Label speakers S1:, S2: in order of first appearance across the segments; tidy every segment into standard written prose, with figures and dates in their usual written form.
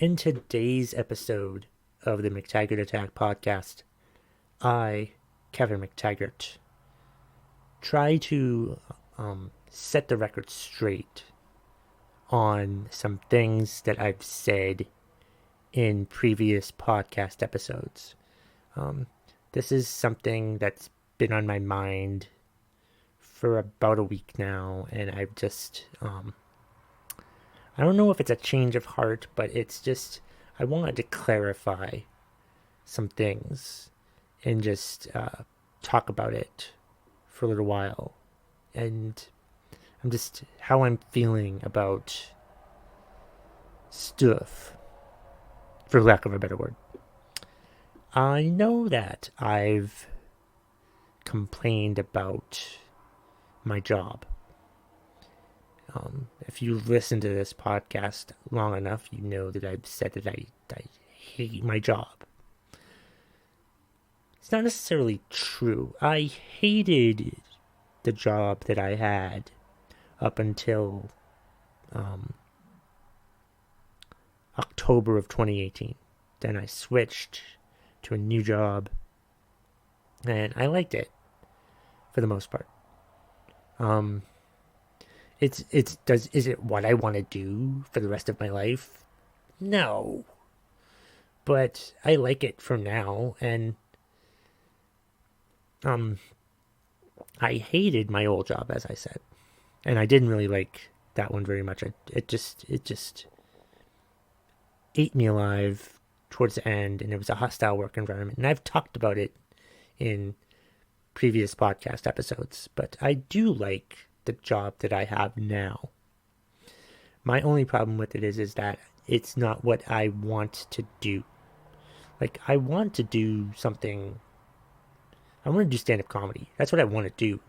S1: In today's episode of the McTaggart Attack podcast, I, Kevin McTaggart, try to set the record straight on some things that I've said in previous podcast episodes. This is something that's been on my mind for about a week now, and I've just I don't know if it's a change of heart, but it's just, I wanted to clarify some things and just talk about it for a little while. And I'm just, how I'm feeling about stuff, for lack of a better word. I know that I've complained about my job. If you listen to this podcast long enough, you know that I've said that I hate my job. It's not necessarily true. I hated the job that I had up until October of 2018. Then I switched to a new job, and I liked it for the most part. Is it what I want to do for the rest of my life? No. But I like it for now, and I hated my old job, as I said. And I didn't really like that one very much. It just ate me alive towards the end, and it was a hostile work environment. And I've talked about it in previous podcast episodes, but I do like the job that I have now. My only problem with it is that it's not what I want to do. Like, I want to do something. I want to do stand-up comedy. That's what I want to do.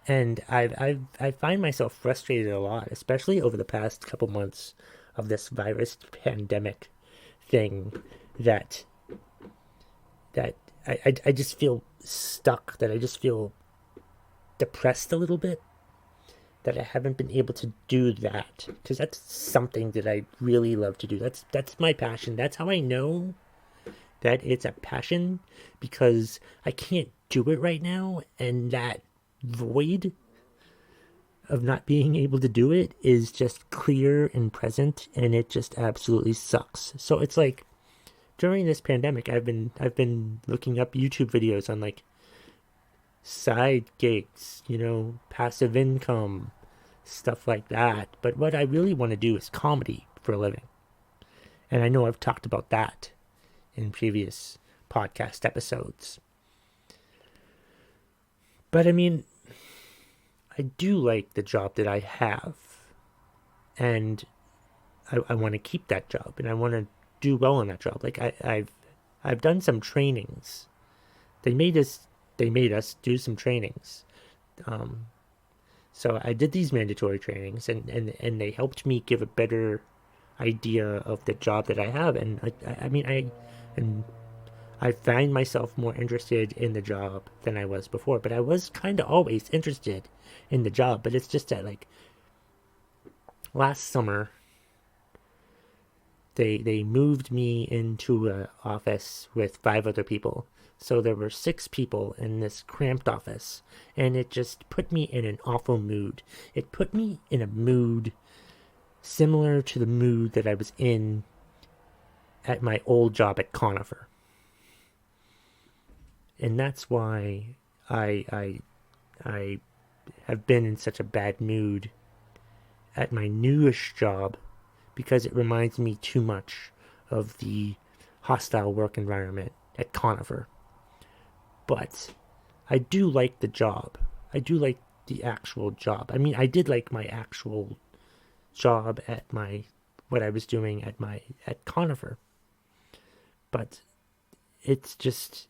S1: And I find myself frustrated a lot, especially over the past couple months of this virus pandemic thing, that I just feel stuck, that I just feel depressed a little bit, that I haven't been able to do that, because that's something that I really love to do. That's my passion. That's how I know that it's a passion, because I can't do it right now, and that void of not being able to do it is just clear and present, and it just absolutely sucks. So it's like, during this pandemic, I've been looking up YouTube videos on like side gigs, passive income, stuff like that. But what I really want to do is comedy for a living. And I know I've talked about that in previous podcast episodes. But I mean, I do like the job that I have. And I want to keep that job, and I want to do well in that job. Like I've done some trainings. They made us do some trainings. So I did these mandatory trainings, and they helped me give a better idea of the job that I have. And I find myself more interested in the job than I was before. But I was kind of always interested in the job. But it's just that, like, last summer, they moved me into an office with 5 other people. So there were 6 people in this cramped office, and it just put me in an awful mood. It put me in a mood similar to the mood that I was in at my old job at Conifer. And that's why I have been in such a bad mood at my newish job, because it reminds me too much of the hostile work environment at Conifer. But I do like the job. I do like the actual job. I mean, I did like my actual job at what I was doing at Conifer. But it's just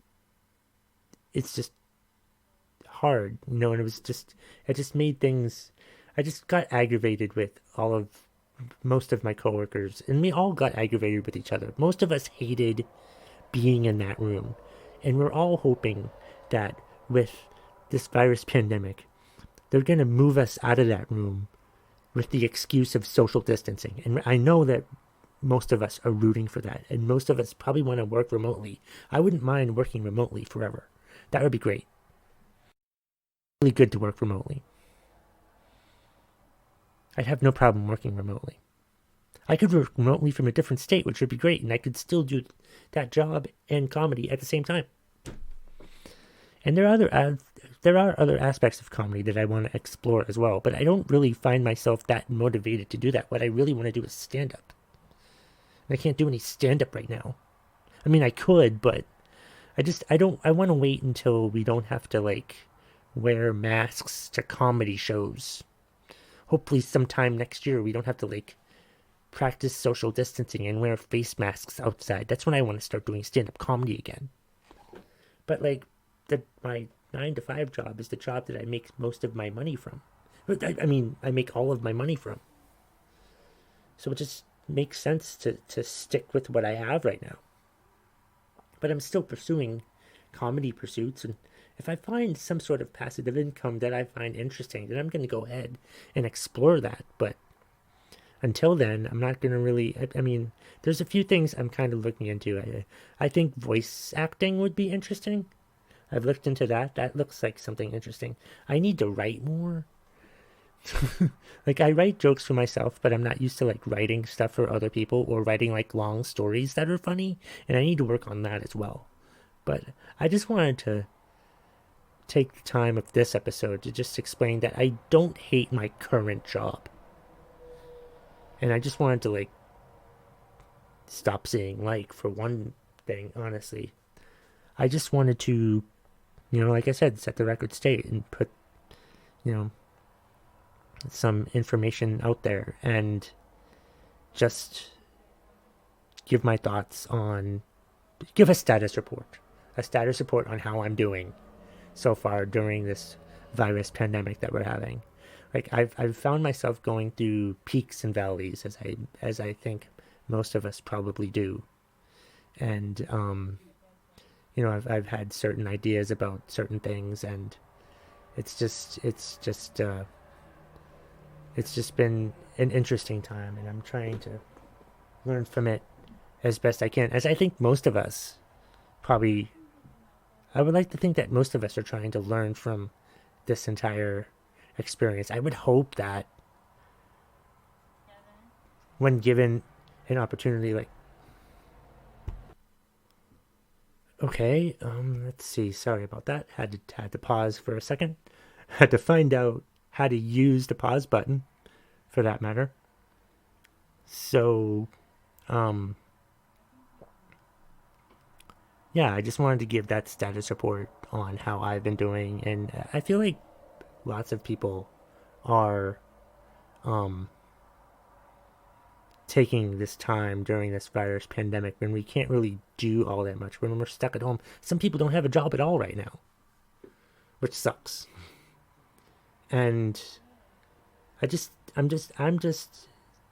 S1: hard, and it just made things, I just got aggravated with most of my coworkers, and we all got aggravated with each other. Most of us hated being in that room, and we're all hoping that with this virus pandemic, they're going to move us out of that room with the excuse of social distancing. And I know that most of us are rooting for that, and most of us probably want to work remotely. I wouldn't mind working remotely forever. That would be great. Really good to work remotely. I'd have no problem working remotely. I could work remotely from a different state, which would be great, and I could still do that job and comedy at the same time. And there are other aspects of comedy that I want to explore as well, but I don't really find myself that motivated to do that. What I really want to do is stand up. I can't do any stand up right now. I mean, I could, but I want to wait until we don't have to like wear masks to comedy shows. Hopefully sometime next year we don't have to like practice social distancing and wear face masks outside. That's when I want to start doing stand up comedy again. But like my 9 to 5 job is the job that I make most of my money from. I mean, I make all of my money from. So it just makes sense to stick with what I have right now. But I'm still pursuing comedy pursuits, and if I find some sort of passive income that I find interesting, then I'm going to go ahead and explore that. But until then, I'm not going to really. I mean, there's a few things I'm kind of looking into. I think voice acting would be interesting. I've looked into that. That looks like something interesting. I need to write more. Like, I write jokes for myself, but I'm not used to like writing stuff for other people or writing like long stories that are funny, and I need to work on that as well. But I just wanted to take the time of this episode to just explain that I don't hate my current job. And I just wanted to like stop saying like for one thing, honestly. I just wanted to, like I said, set the record straight and put, some information out there and just give my thoughts on, give a status report on how I'm doing so far during this virus pandemic that we're having. Like I've found myself going through peaks and valleys as I think most of us probably do. And I've had certain ideas about certain things, and it's just been an interesting time, and I'm trying to learn from it as best I can. As I think most of us probably, I would like to think that most of us are trying to learn from this entire experience. I would hope that when given an opportunity, like, okay, let's see. Sorry about that. Had to pause for a second. Had to find out how to use the pause button, for that matter. So, yeah, I just wanted to give that status report on how I've been doing, and I feel like lots of people are taking this time during this virus pandemic when we can't really do all that much, when we're stuck at home. Some people don't have a job at all right now, which sucks. And I'm just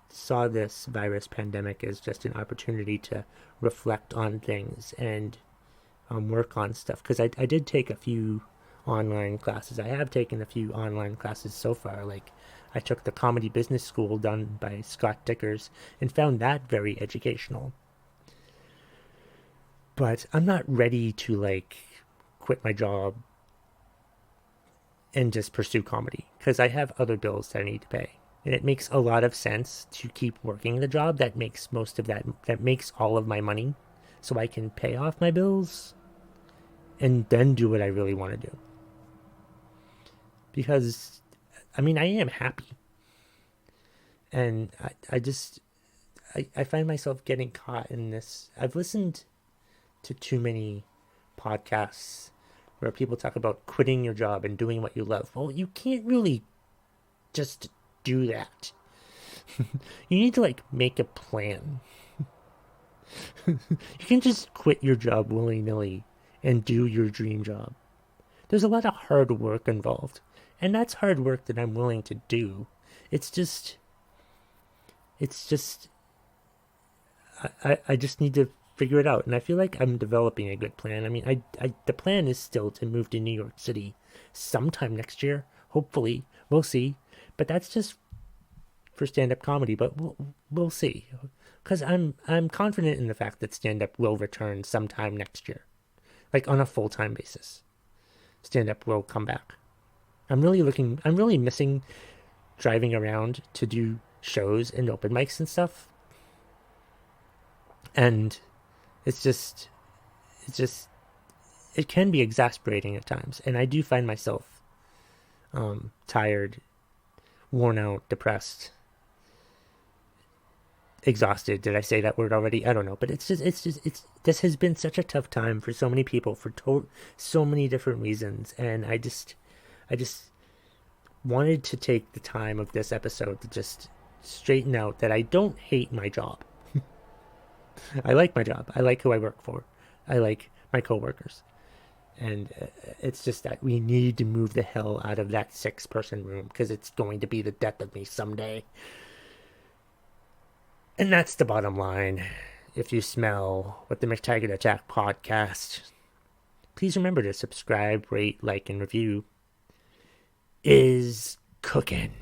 S1: saw this virus pandemic as just an opportunity to reflect on things and work on stuff, because I did take a few online classes. I have taken a few online classes so far. Like, I took the Comedy Business School done by Scott Dickers and found that very educational. But I'm not ready to like quit my job and just pursue comedy, because I have other bills that I need to pay. And it makes a lot of sense to keep working the job that makes that makes all of my money, so I can pay off my bills and then do what I really want to do. Because, I mean, I am happy. And I find myself getting caught in this. I've listened to too many podcasts where people talk about quitting your job and doing what you love. Well, you can't really just do that. You need to like make a plan. You can't just quit your job willy-nilly and do your dream job. There's a lot of hard work involved, and that's hard work that I'm willing to do. It's just I just need to figure it out, and I feel like I'm developing a good plan. I mean, the plan is still to move to New York City sometime next year. Hopefully, we'll see. But that's just for stand-up comedy. But we'll see. because I'm confident in the fact that stand-up will return sometime next year, like on a full-time basis. Stand-up will come back. I'm really missing driving around to do shows and open mics and stuff. And it's just, it can be exasperating at times. And I do find myself tired, worn out, depressed, exhausted. Did I say that word already? I don't know. But this has been such a tough time for so many people for so many different reasons. And I just wanted to take the time of this episode to just straighten out that I don't hate my job. I like my job. I like who I work for. I like my coworkers. And it's just that we need to move the hell out of that 6-person room because it's going to be the death of me someday. And that's the bottom line. If you smell what the McTaggart Attack podcast, please remember to subscribe, rate, like, and review is cooking.